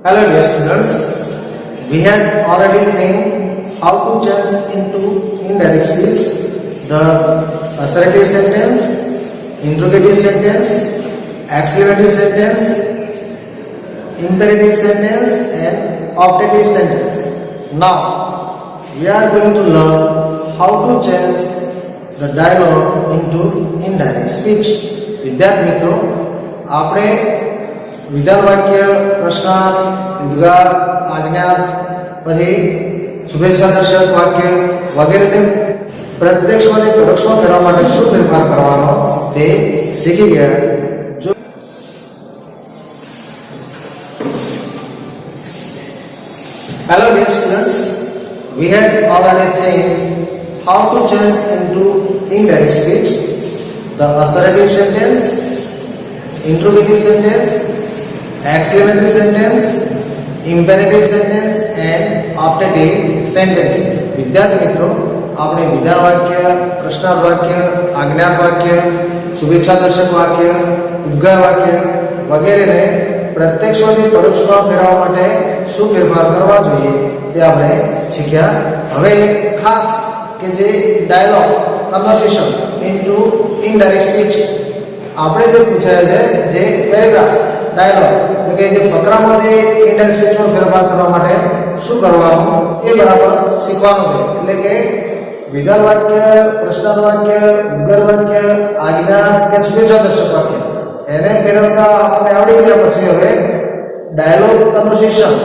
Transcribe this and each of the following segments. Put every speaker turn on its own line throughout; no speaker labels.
Hello dear students, we had already seen how to change into indirect speech the assertive sentence, interrogative sentence, exclamative sentence, imperative sentence and optative sentence. Now we are going to learn how to change the dialogue into indirect speech. વિદ્યાર્થી મિત્રો, આપણે વિધાન વાક્ય, પ્રશ્નાર્થ, ઉદ્ગાર, આજ્ઞાર્થ, પછી શુભેચ્છા દર્શક વાક્ય વગેરે પ્રત્યક્ષમાં અને પરોક્ષમાં કરવા માટે શું ફેરફાર કરવાનો તે શીખી ગયા. Hello dear students, we had already seen how to change into indirect speech the assertive sentence, interrogative sentence, exclamatory sentence, imperative sentence and optative sentence. વિદ્યાર્થી મિત્રો, આપણે વિધાન વાક્ય, પ્રશ્નાર્થ વાક્ય, આજ્ઞાર્થ વાક્ય, શુભેચ્છા દર્શક વાક્ય, ઉદ્ગાર વાક્ય વગેરેને પ્રત્યક્ષમાંથી પરોક્ષમાં ફેરવવા માટે શું ફેરફાર કરવા જોઈએ તે આપણે શીખ્યા. હવે ખાસ કે જે dialogue conversation into indirect speech આપણે જે પૂછાય છે, જે પેરેગ્રાફ ડાયલોગ એટલે કે જે ફકરામાં જે ઇનડાયરેક્ટ સ્પીચમાં ફેરફાર કરવા માટે શું કરવાનું એ બરાબર શીખવાનું છે. એટલે કે વિધાન વાક્ય, પ્રશ્નાર્થ વાક્ય, ઉદ્ગાર વાક્ય, આજ્ઞા કે શુભેચ્છા દર્શક વાક્ય એને ફેરવતા આપણે આવડી ગયા પછી હવે ડાયલોગ કન્વર્સેશન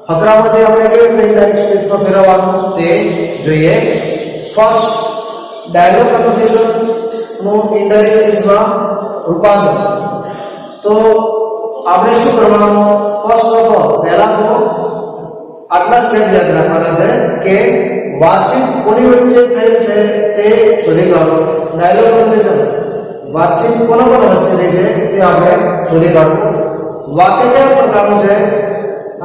ફકરામાંથી આપણે કેવી રીતે ઇનડાયરેક્ટ સ્પીચમાં ફેરવવાનું તે જોઈએ. ફર્સ્ટ, ડાયલોગ કન્વર્સેશન નું ઇનડાયરેક્ટ સ્પીચમાં રૂપાંતર. તો આપણે શું કરવાનું? ફર્સ્ટ ઓફ ઓલ પહેલા તો આટલા સ્ટેપ યાદ રાખવાના છે કે વાતચીત કોની વચ્ચે થઈ છે તે શોધી કાઢો. ડાયલોગ કન્વર્સેશન વાતચીત કોના વચ્ચે થઈ છે તે આપણે શોધી કાઢવું. વાક્ય કયા પ્રકારનું છે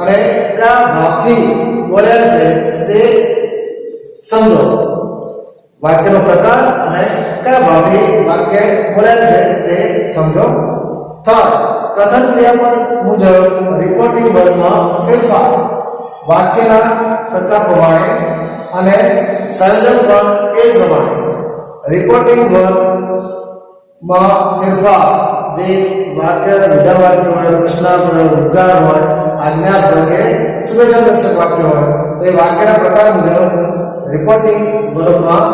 અને કયા ભાવથી બોલાયેલ છે તે સમજો. વાક્યનો પ્રકાર અને કયા ભાવથી વાક્ય બોલાયેલ છે તે સમજો. થર્ડ, કથન ક્રિયાપદ મુજબ રિપોર્ટિંગ વર્ગમાં ફેરફાર. વાક્યના પ્રકાર પ્રમાણે અને સંયોજન પણ એ જ પ્રમાણે રિપોર્ટિંગ વર્ગમાં ફેરફાર. જે વાક્ય વિધાન વાક્ય હોય, પ્રશ્નાર્થ હોય, ઉદ્ગાર હોય, આજ્ઞાર્થ હોય કે શુભેચ્છા દર્શક વાક્ય હોય તો એ વાક્યના પ્રકાર મુજબ રિપોર્ટિંગ વર્ગમાં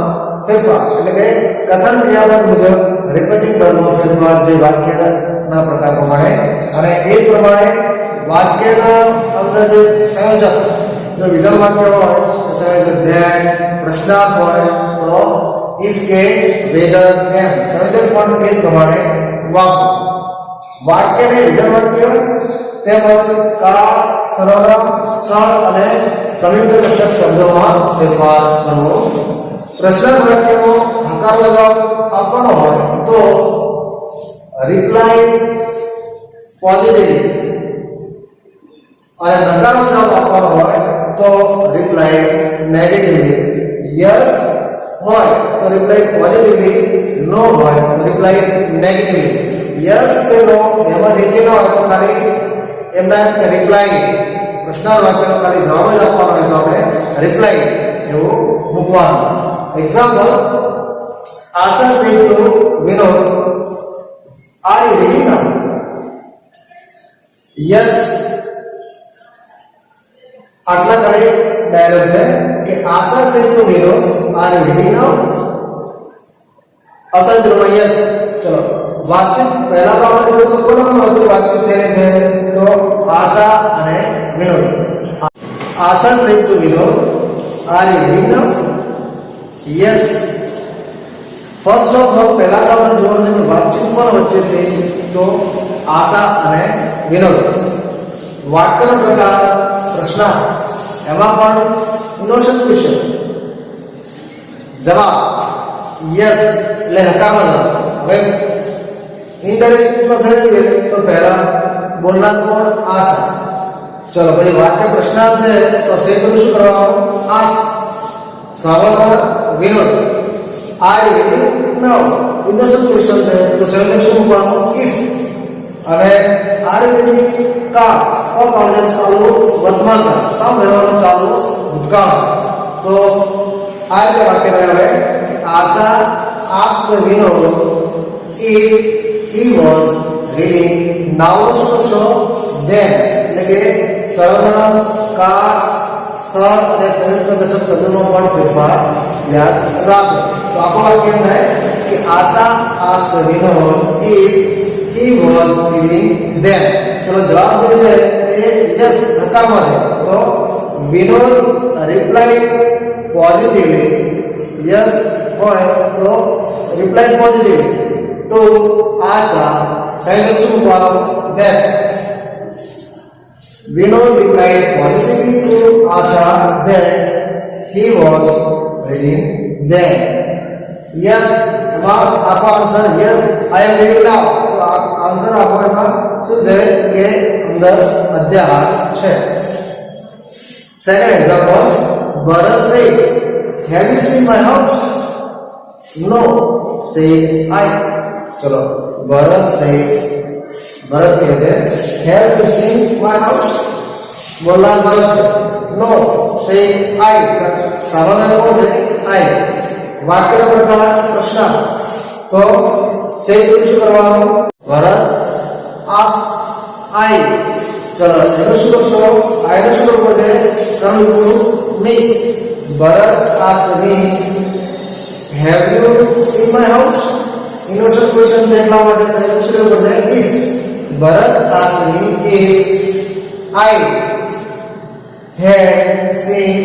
ફેરફાર એટલે કે કથન ક્રિયાપદ મુજબ રિપોર્ટિંગ વર્ગમાં ફેરફાર જે વાક્યના પ્રકાર પ્રમાણે અને એ જ પ્રમાણે વાક્યના અંદર જે સંયોજક, જો વિધાન વાક્ય હોય તો સંયોજક ધેટ, પ્રશ્નાર્થ હોય તો ઇફ કે વેધર એમ સંયોજક પણ એ જ પ્રમાણે વાક્યને વિધાન વાક્ય તેમજ કાળ, સર્વનામ, સ્થળ અને સંયુક્ત દર્શક શબ્દોમાં ફેરફાર કરવો. પ્રશ્નાર્થ વાક્યમાં હકાર લગાવ આપવાનો હોય તો રિપ્લાય પોઝિટિવલી અને નકારનો જવાબ આપવાનો હોય તો રિપ્લાય નેગેટિવલી. યસ હોય તો રિપ્લાય પોઝિટિવલી, નો હોય તો રિપ્લાય નેગેટિવલી. યસ કે નો એમાં એક કે નો હોય તો ખાલી એમના કે રિપ્લાય પ્રશ્નાર્થ વાક્યનો ખાલી જવાબ જ આપવાનો હોય તો આપણે રિપ્લાય એવું મૂકવાનું. Example, Asha said to Vinod, are you reading now? Yes. આટલા કરેક્ટ ડાયલોગ છે કે Asha said to Vinod, are you reading now? અતંજ્ર યસ. ચલો વાતચીત પહેલા તો આપણે જોયું તો કોના વચ્ચે વાતચીત થઈ છે તો આશા અને Vinod. Asha said to Vinod, are you reading now? Yes. First of all પહેલા તો આપણે જોવાનું છે કે વાતચીત કોના વચ્ચે થઈ તો આશા અને વિનોદ. વાક્યનો પ્રકાર પ્રશ્નાર્થ, એમાં પણ ઇનોસન્ટ ક્વેશ્ચન. જવાબ યસ એટલે હકારમાં જવાબ. હવે ઇનડાયરેક્ટ સ્પીચમાં ફેરવીએ તો પહેલા બોલનાર કોણ? આશા. ચલો પછી વાક્ય પ્રશ્નાર્થ છે તો સેકન્ડ શું કરવાનું? આશા. સવાલ Vinod, are you reading now? Innocent question છે તો સંયોજક શું મૂકવાનું? ઇફ. અને આર યુ રીડિંગ કાળ કાળ છે ચાલુ વર્તમાન કાળ સામ રહેવાનું ચાલુ ભૂતકાળ તો આ રીતે વાક્ય રહે કે આશા asked Vinod if he was reading nouns to show then એટલે કે સર્વનામ કાળ સ્થળ અને સંયુક્ત દશક શબ્દોનો પણ ફેરફાર યાદ રાખો તો આપણું વાક્ય એમ થાય કે આશા asked Vinod if he was reading then ચલો જવાબ જે છે એ યસ નકામા છે તો વિનોદ રિપ્લાય પોઝિટિવલી યસ હોય તો રિપ્લાય પોઝિટિવલી ટુ આશા સંયોજક શું મૂકવાનું that Vinod replied positively to Asha that he was reading then. Yes, आपका answer yes I am reading now. तो आंसर आपका શું છે કે અંદર અધ્યાહાર છે. Second example, Bharat said, have you seen my house? No, say I. चलो भरत से भरत कहते हैं have you seen my house? बोला भरत नो से I समाधान कौन है I वाक्य का प्रकार प्रश्न तो से कुछ करवाओ भरत ask I चलो एनो शुरू शो I नो शुरू कर दे from you me Bharat ask me have you seen my house? Initial question છે એટલા માટે સંયુક્ત શરૂ કરશે if Bharat asked me if I had seen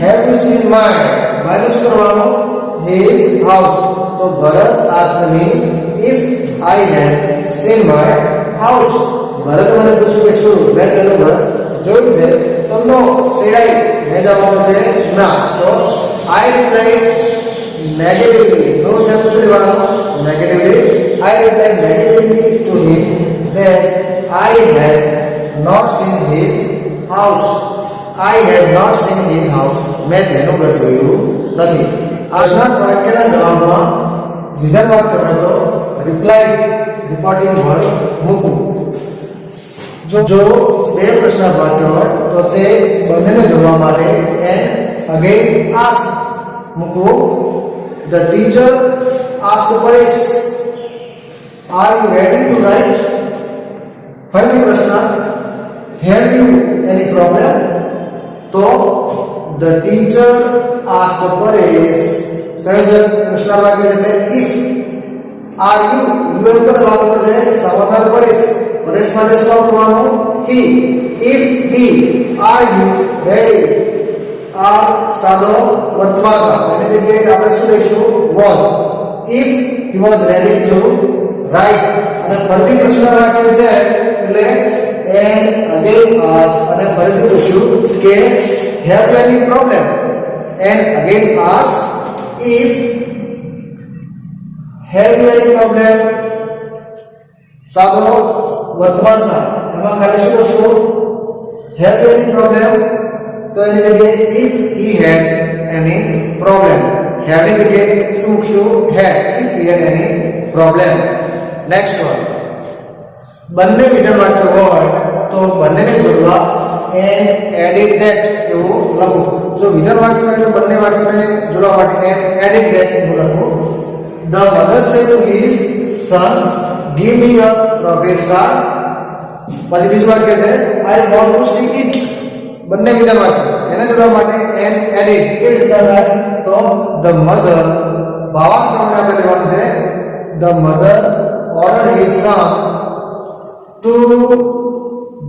have you seen my minus કરવાનો his house તો ભરત asked me if I had seen my house ભરત મને પૂછ્યું કે શું મેં તેનું ઘર જોયું છે તો નો said I મેં જવાબ આપે ના તો I replied negatively no chance to negatively I replied negatively to him that I had not seen his house मैं તેનું ઘર જોયું નથી આજના વાક્યના જવાબમાં વિધાન વાક્ય હોય તો રિપ્લાય રિપોર્ટિંગ વર્ડ મૂકવું જો બે પ્રશ્ન વાક્ય હોય તો તે બંનેને જોડવા માટે એન્ડ અગેન આસ્ક મૂકવું The teacher asked Paresh, are you ready to write? Final question, have you any problem? So, the teacher asked Paresh, સંયોજક પ્રશ્ન વાક્ય એટલે if are you એમ પર લાગુ પડશે સમાધાન પરેશ પરેશ માટે શું કરવાનું he if he are you ready આ સાદો વર્તમાન કાળ એની જગ્યાએ આપણે શું લઈશું was if he was ready to write અને ફરીથી પ્રશ્ન વાક્ય છે એટલે and again ask અને ફરીથી પૂછ્યું કે have you any problem and again ask if have you any problem સાદો વર્તમાન કાળ એમાં ખાલી શું લખશું have you any problem तो एनी जगह if he had any problem have ની જગ્યાએ શું મૂકશું had if he had any problem next one બંને વિધાન વાક્ય હોય તો બંનેને જોડવા and added that એવું લખો જો વિધાન વાક્ય હોય તો બંને વાક્યને જોડવા માટે and added that એવું લખો the mother said to his son give me a progress card પછી બીજું વાક્ય છે I want to see it બંને વિધાન વાક્ય એને જોડવા માટે and added કેવી રીતના થાય તો the mother ભાવાર્થ પ્રમાણે આપણે લેવાનું છે the mother ordered his son to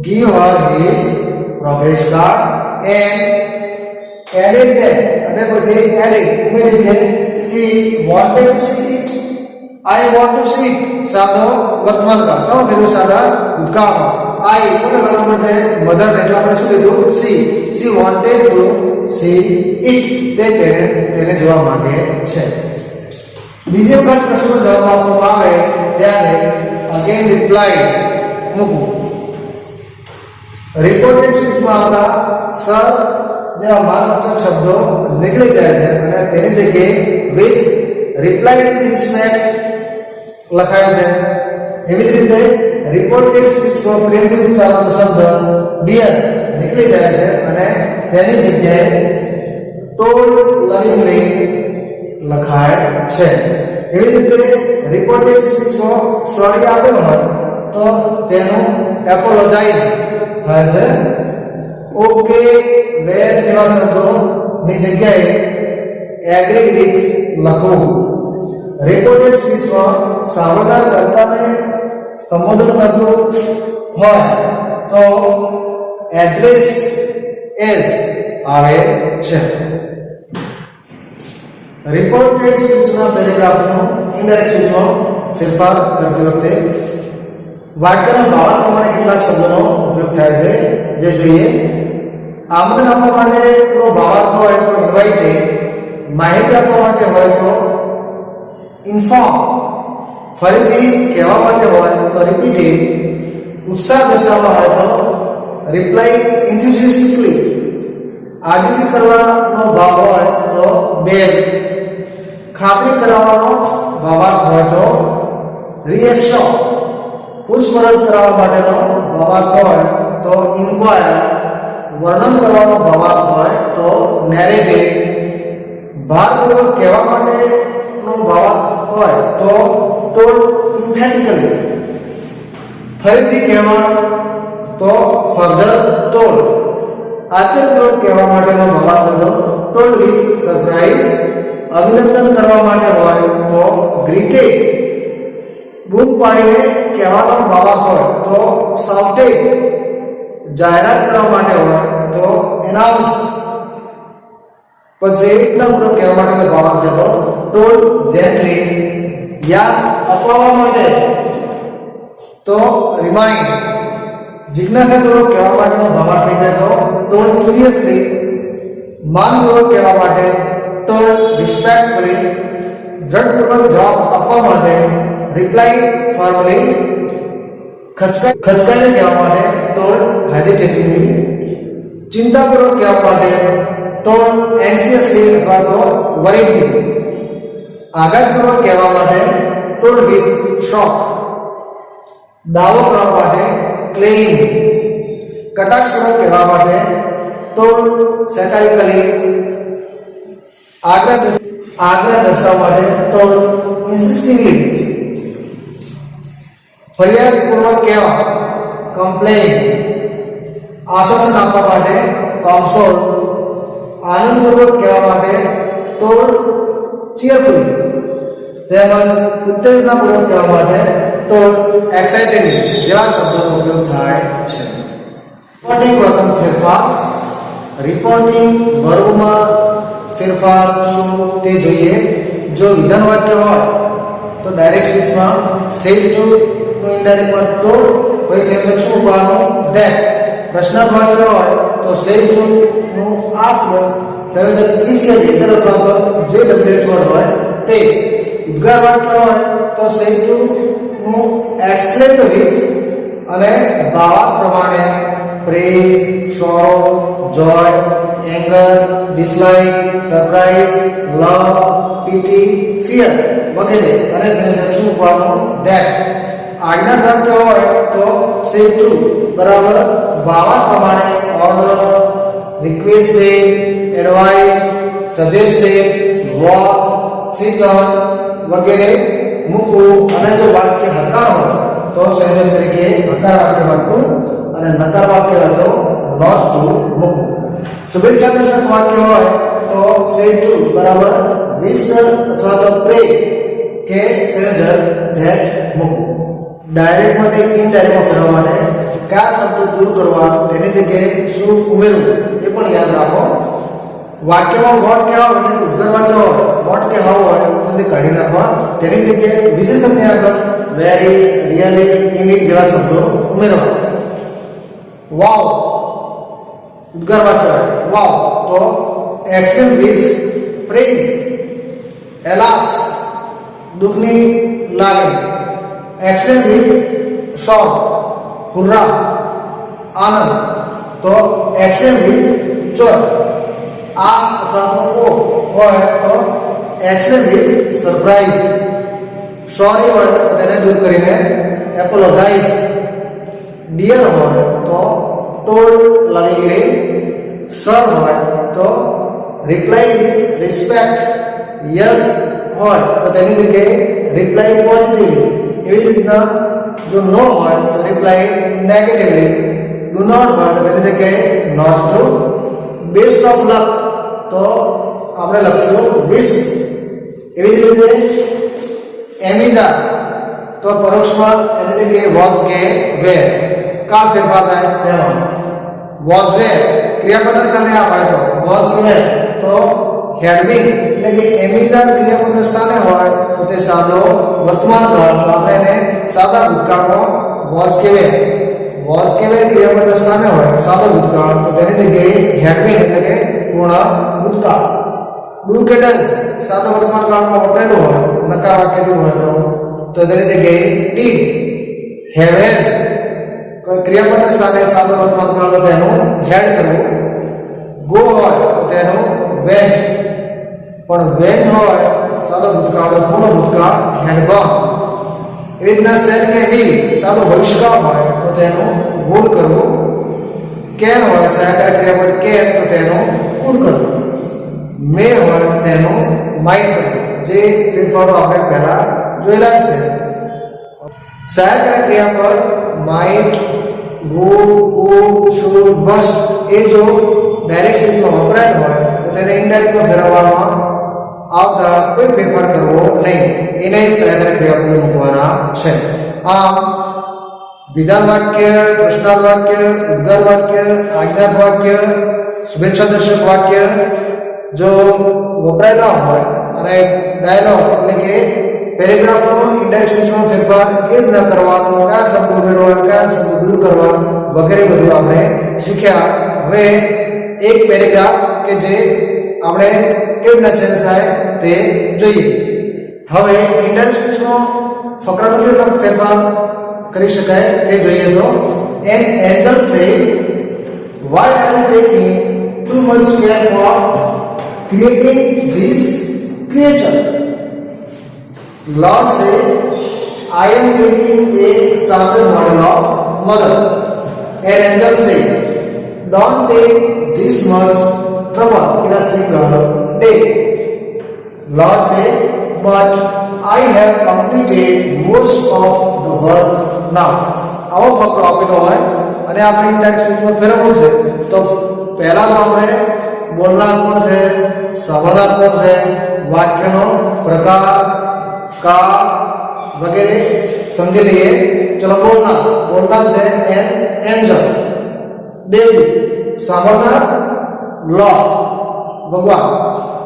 give her his progress card and added that અને પછી added ઉમેરી કે she wanted to see it I want to see it સાદો વર્તમાન કાળ શું કર્યું સાદા ભૂતકાળ I કોને લખવાનું છે મધર એટલે આપણે શું લીધું she wanted to see it તેને જોવા માંગે છે બીજી વખત પ્રશ્નનો જવાબ આપવામાં આવે ત્યારે અગેન રિપ્લાય મૂકવું રિપોર્ટેડ સ્પીચમાં આવતા સર જેવા માનવાચક શબ્દો નીકળી જાય છે અને તેની જગ્યાએ વિથ રિપ્લાય વિથ રિસ્પેક્ટ લખાય છે એવી જ રીતે રિપોર્ટેડ સ્પીચમાં પ્રેમથી ઉચ્ચારવાનો શબ્દ ડિયર નીકળી જાય છે અને તેની જગ્યાએ ટોલ્ડ લવિંગલી લખાય છે. એવી રીતે રિપોર્ટેડ સ્પીચમાં સોરી આપેલો હોય તો તેનું એપોલોજાઇઝ થાય છે. ઓકે વેર જેવા શબ્દોની જગ્યાએ એગ્રીડ વિથ લખવું. રેકોર્ડેડ સ્પીચમાં સાંભળનાર કર્તાને સંબોધન કરતું હોય તો એડ્રેસ એઝ આવે છે. રિપોર્ટેડ સ્પીચના પેરેગ્રાફનો ઇનડાયરેક્ટ સ્પીચમાં ફેરફાર કરતી વખતે વાક્યના ભાવાર્થ પ્રમાણે કેટલાક શબ્દોનો ઉપયોગ થાય છે જે જોઈએ. આમંત્રણ આપવા માટેનો ભાવાર્થ હોય તો ઇન્વાઇટેડ, માહિતી આપવા માટે હોય તો ઇન્ફોર્મ, ફરીથી કહેવા માટે હોય તો રિપીટેડ, ઉત્સાહ દર્શાવવા હોય તો રિપ્લાય એન્થુઝિયાસ્ટિકલી, આજીજી કરવાનો ભાવ હોય તો બેગ, ખાતરી કરાવવાનો ભાવાર્થ હોય તો રિએશ્યોર, પૂછપરછ કરવા માટેનો ભાવાર્થ હોય તો ઇન્ક્વાયર, વર્ણન કરવાનો ભાવાર્થ હોય તો નેરેટિવ, ભારપૂર્વક કહેવા માટેનો ભાવાર્થ હોય તો ટોલ્ડ ઇમ્ફેટિકલી, ફરીથી કહેવા તો ફર્ધર ટોલ્ડ, આશ્ચર્યપૂર્વક કહેવા માટેનો ભાવાર્થ હોય તો ટોલ્ડ વિથ સરપ્રાઇઝ, અભિનંદન કરવા માટે હોય તો ગ્રીટેડ, બૂમ પાડીને કહેવાનો ભાવાર્થ હોય તો શાઉટેડ, જાહેરાત કરવા માટે હોય તો એનાઉન્સ, પછી વિનમ્રપૂર્વક કહેવા માટેનો ભાવાર્થ હોય તો ટોલ્ડ જેન્ટલી, યાદ અપાવવા માટે તો રિમાઇન્ડ, જિજ્ઞાસાપૂર્વક કહેવા માટેનો ભાવાર્થ નીકળે તો ટોલ્ડ ક્યુરિયસલી, માનપૂર્વક કહેવા માટે ટોલ્ડ રિસ્પેક્ટફુલી, દ્રઢપૂર્વક જવાબ આપવા માટે રિપ્લાય ફોર્મલી, ખચકાઈને કહેવા માટે ટોલ્ડ હેઝિટેટિવલી, ચિંતાપૂર્વક કહેવા માટે ટોલ્ડ એન્સિયસલી અથવા તો વરીડલી, આઘાતપૂર્વક કહેવા માટે ટોલ્ડ વિથ શોક, દાવો કરવા માટે ક્લેઇમ, કટાક્ષપૂર્વક કહેવા માટે ટોલ્ડ સેટારિકલી, આગ્રહ દર્શાવવા માટે ટોલ્ડ ઇન્સિસ્ટિંગલી, ફરિયાદપૂર્વક કહેવા કમ્પ્લેન, આશ્વાસન આપવા માટે કન્સોલ, આનંદપૂર્વક કહેવા માટે ટોલ્ડ ચીયરફુલી, તેમજ ઉત્તેજનાપૂર્વક કહેવા માટે ટોલ્ડ એક્સાઇટેડલી જેવા શબ્દોનો ઉપયોગ થાય છે. રિપોર્ટિંગ વર્તન ફેરફાર. રિપોર્ટિંગ વર્ગમાં ફેરફાર શું તે જોઈએ. જો વિધાન વાક્ય હોય તો ડાયરેક્ટ સ્પીચમાં સેડ ટુ નું ઇનડાયરેક્ટ વર્ડ તો કોઈ સંયોજક શું મૂકવાનું ધેટ. પ્રશ્નાર્થ વાક્ય હોય તો સેડ ટુ નું આસ્ક, સંયોજક ઇફ કે વેધર અથવા તો જે ડબલ્યુએચ વર્ડ હોય તે. ઉદ્ગાર વાક્ય હોય તો સેડ ટુ નું એક્સપ્લેન વિથ અને ભાવાર્થ પ્રમાણે પ્રેઝ, સોરો, જોય, એંગર, ડિસલાઇક, સરપ્રાઇઝ, લવ, પીટી, ફિયર વગેરે અને સંયોજક શું મૂકવાનું ધેટ. આજ્ઞા વાક્ય હોય તો સે ટુ બરાબર ભાવાર્થ પ્રમાણે order, requested, advice, suggested, walk, threaten વગેરે મૂકવું. અને જો વાક્ય હકાર હોય તો સંયોજક તરીકે હકાર વાક્ય મૂકવું અને નકાર વાક્ય હોય તો નોટ ટુ મૂકવું. શુભેચ્છા દર્શક વાક્ય હોય તો સે ટુ બરાબર વિશ અથવા તો પ્રે કે સંયોજક ધેટ મૂકવું. ડાયરેક્ટમાંથી ઇનડાયરેક્ટમાં ફેરવવા માટે કયા શબ્દો દૂર કરવા તેની જગ્યાએ શું ઉમેરવું એ પણ યાદ રાખો. વાક્યમાં વોટ કહેવા એટલે ઉદ્ગાર વાક્ય હોય, વોટ કહેવા હોય તો તે કાઢી નાખવા. તેની જગ્યાએ વિશેષણની આગળ વેરી, રિયલી, ઇનડીડ જેવા શબ્દો ઉમેરવા. વાવ ઉદ્ગાર વાક્ય વાવ તો એક્શન વિથ પ્રેઝ. એલાસ દુઃખની લાગણી. એક્શન વિથ શોક, હુર્રા આનંદ. તો એક્શન વિથ જોય. આ અથવા તો ઓ હોય તો એક્શન વિથ સરપ્રાઇઝ. સોરી હોય તો તેને દૂર કરીને એપોલોજાઇઝ, ડિયર હોય તો ટોલ્ડ લવિંગલી, સર હોય તો રિપ્લાઇડ વિથ રિસ્પેક્ટ, યસ હોય તો તેની જગ્યાએ રિપ્લાઇડ પોઝિટિવલી. એવી જ રીતના જો નો હોય તો રિપ્લાઇડ નેગેટિવલી, ડુ નોટ હોય તો તેની જગ્યાએ not to, best of luck તો આપણે લખશું વિશ. એવી જ રીતે એમિઝા તો પરોક્ષમાં એની જગ્યાએ વોઝ કે વેર, કા ફેરફાર થાય તેમાં. વોઝ વેર ક્રિયાપદ સ્થાને આવે તો વોઝ વેર, તો હેડ બીન એટલે કે એમિઝા ક્રિયાપદ સ્થાને હોય તો તે સાદો વર્તમાન કાળ, તો આપણે એને સાદા ભૂતકાળમાં વોઝ કે વેર. વોઝ કે વેર ક્રિયાપદ સ્થાને હોય સાદો ભૂતકાળ તો તેની જગ્યાએ હેડ બીન એટલે કે પૂર્ણ ભૂતકાળ. ડુ કે ડઝ સાદો વર્તમાન કાળમાં વપરાયેલું હોય નકાર વાક્ય જો હોય તો તેની જગ્યાએ ડીડ. હેવ હેઝ ક્રિયાપદ સ્થાને સાદો વર્તમાન કાળ તો તેનું હેડ કરવું. ગો હોય તો તેનું વેન્ટ, પણ વેન્ટ હોય સાદો ભૂતકાળ પૂર્ણ ભૂતકાળ હેડ ગોન. એવી રીતના સેલ કે વિલ સાદો ભવિષ્યકાળ હોય તો તેનું વુડ કરવું. કેન હોય સહાયક ક્રિયાપદ કેન તો તેનું કુડ કરવું. મે હોય તેનું માઇટ કરવું. જે ફેરફારો આપણે પહેલા જોયેલા છે. સહાયક ક્રિયાપદ might, would, could, should, must એ જો ડાયરેક્ટ સ્પીચમાં વપરાય હોય તો તેને ઇનડાયરેક્ટમાં ફેરવવામાં આવતા કોઈ ફેરફાર કરવો નહીં. એને સહાયક ક્રિયાપદ મૂકવાના છે. આમ વિધાન વાક્ય, પ્રશ્નાર્થ વાક્ય, ઉદ્ગાર વાક્ય, આજ્ઞાર્થ વાક્ય, શુભેચ્છાદર્શક વાક્ય જો વપરાયેલા હોય અને ડાયલોગ એટલે કે પેરેગ્રાફનો ઇનડાયરેક્ટ સ્પીચમાં ફેરફાર કેવી રીતના કરવાનો, કયા શબ્દો ઉમેરવા, કયા શબ્દો દૂર કરવા વગેરે બધું આપણે શીખ્યા. હવે એક પેરેગ્રાફ કે જે આપણે કેવી રીતના ચેન્જ થાય તે જોઈએ. હવે ઇનડાયરેક્ટ સ્પીચમાં ફકરાનો કેવી રીતના ફેરફાર કરી શકાય એ જોઈએ. તો an angel say why are you taking too much care for creating this creature. Lord said, I am creating a standard model of mother. An angel said, don't take this much trouble in a single day. Lord said, but I have completed most of the work now. આવો ફકરો આપેલો હોય અને આપણે indirect સ્પીચમાં ફેરવવું છે તો પહેલા તો આપણે બોલનાર કોણ છે, સાંભળનાર કોણ છે, વાક્યનો પ્રકાર, કાળ વગેરે સમજી લઈએ. ચલો બોલનાર છે એન એન્જલ, ડેવિડ. સાંભળનાર લોર્ડ ભગવાન.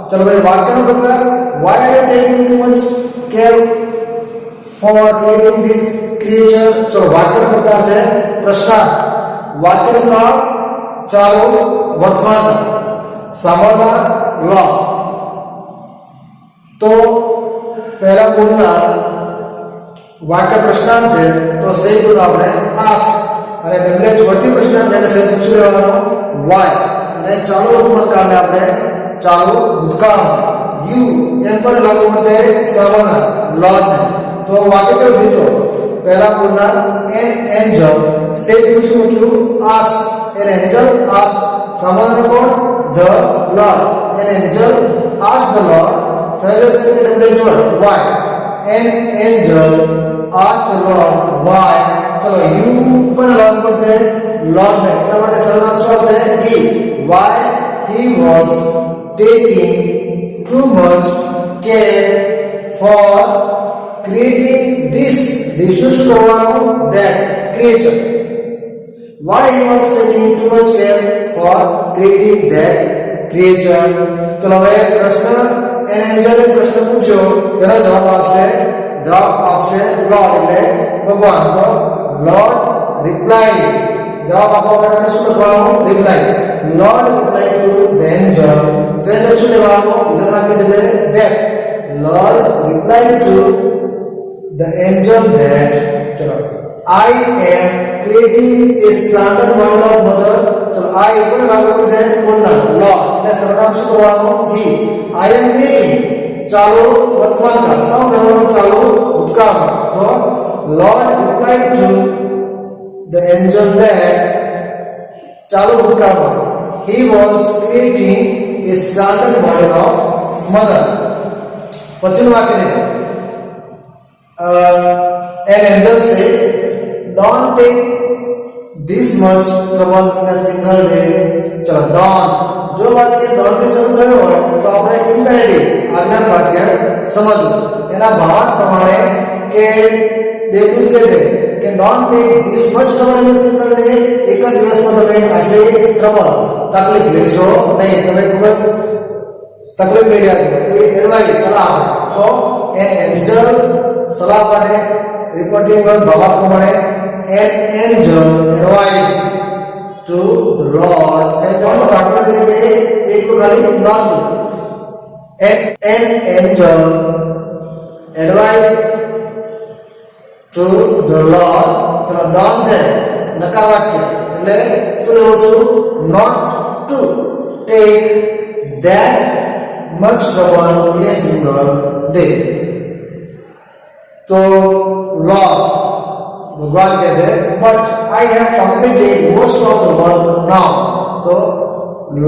ચલો ભાઈ વાક્યનો પ્રકાર why are you taking too much care for creating this creature. ચલો વાક્યનો પ્રકાર છે પ્રશ્નાર્થ. વાક્યનો કાળ ચાલુ વર્તમાન. સાંભળનાર લો. તો પહેલા બોલનાર વાક્ય પ્રશ્નાર્થ છે તો સહી બોલ આપણે આસ્ક, અને ડબલ્યુએચ વર્તી પ્રશ્નાર્થ એટલે સહી શું લેવાનો વાય, અને ચાલુ વર્તમાન કાળને આપણે ચાલુ ભૂતકાળ યુ એમ પર લાગુ પડશે સાંભળનાર લોર્ડ. તો વાક્ય કેવું થઈ જો પહેલા બોલનાર એન એન્જલ સેડ શું થયું આસ્ક. An angel ask. સાંભળનાર કોણ the Lord. An angel asked the Lord. સહયોગ તરીકે WH word why. An angel asked the Lord why. ચલો યુ પણ લાગુ પડશે Lord ને, એટલા માટે સર્વનામ શું છે he. Why he was taking too much care for creating this શું કરવાનું that creature. Why he was taking too much care for creating that creature. ચલો હવે પ્રશ્ન એન એન્જલે પ્રશ્ન પૂછ્યો, એનો જવાબ આપશે લોર્ડ એટલે ભગવાન. તો લોર્ડ રિપ્લાય, જવાબ આપવા માટે શું લખવાનું reply. Lord reply to the angel. સેન્જલ શું લેવાનું વિધાન વાક્ય છે that. Lord reply to the angel that. ચલો I am creating a standard model of mother. તો I કોને લાગુ પડશે બોલનાર Lord, એટલે સર્વનામ શું કરવાનું he. I am creating ચાલુ વર્તમાન કાળ. શું કરવાનું ચાલુ ભૂતકાળમાં. તો Lord replied to the angel that ચાલુ ભૂતકાળમાં he was creating a standard model of mother. પછીનું વાક્ય દેખો. An angel said, "Don't take this much trouble in a single day." ચલો don't, જો વાક્ય don't થી શરૂ થયો હોય તો આપણે ઇમ્પેરેટિવ આજ્ઞાર્થ વાક્ય સમજવું. એના ભાવાર્થ પ્રમાણે કે દેવદૂત કહે છે કે don't take this much trouble in a single day. એક જ દિવસમાં તમે આટલી ટ્રબલ તકલીફ લેશો નહીં. તમે ખૂબ જ તકલીફ લઈ રહ્યા છો એવી એડવાઇસ સલાહ આપે. તો એન એન્જલ સલાહ માટે રિપોર્ટિંગ ભાવાર્થ પ્રમાણે an angel advised to the Lord. સેન્ટેન્સમાં દાખલા તરીકે એક તો ખાલી not to. An angel advised to the Lord. ચલો don't છે નકાર વાક્ય એટલે શું લેવું છું? not to take that much trouble in a single day. તો Lord ભગવાન કહે છે but I have completed most of the work now. તો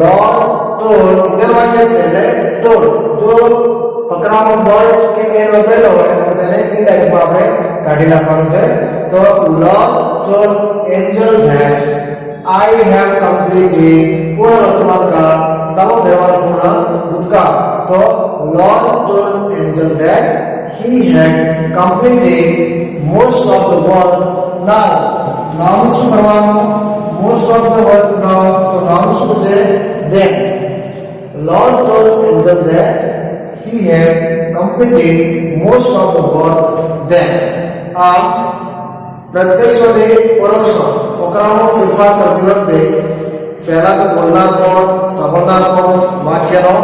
Lord told ઇધર વાક્ય છે એટલે told. જો ફકરામાં but કે એન વપરાયેલો હોય તો તેને ઇનડાયરેક્ટમાં આપણે કાઢી નાખવાનું છે. તો Lord told angel that I have completed પૂર્ણ વર્તમાન કાળ સમય વ્યવહાર પૂર્ણ ભૂતકાળ. તો Lord told angel that he had completed most of the work now. Now શું કરવાનું? most of the work now. તો now શું છે? then. Lord told angel that he had completed most of the work then. આ પ્રત્યક્ષમાંથી પરોક્ષમાં ફકરાનો ફેરફાર કરતી વખતે પહેલા તો બોલનાર કોણ, સાંભળનાર કોણ, વાક્યનો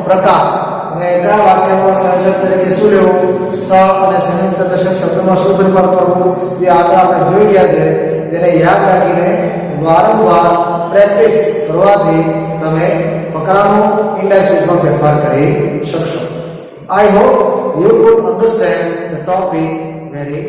પ્રકાર અને કયા વાક્યમાં સંયોજક તરીકે શું લેવું, સ્થળ અને સંયુક્ત દર્શક શબ્દોમાં શું ફેરફાર કરવું, જે આગળ આપણે જોઈ ગયા છે તેને યાદ રાખીને વારંવાર પ્રેક્ટિસ કરવાથી તમે ફકરાનું ઇનડાયરેક્ટ સ્પીચમાં ફેરફાર કરી શકશો. I hope you could understand the topic very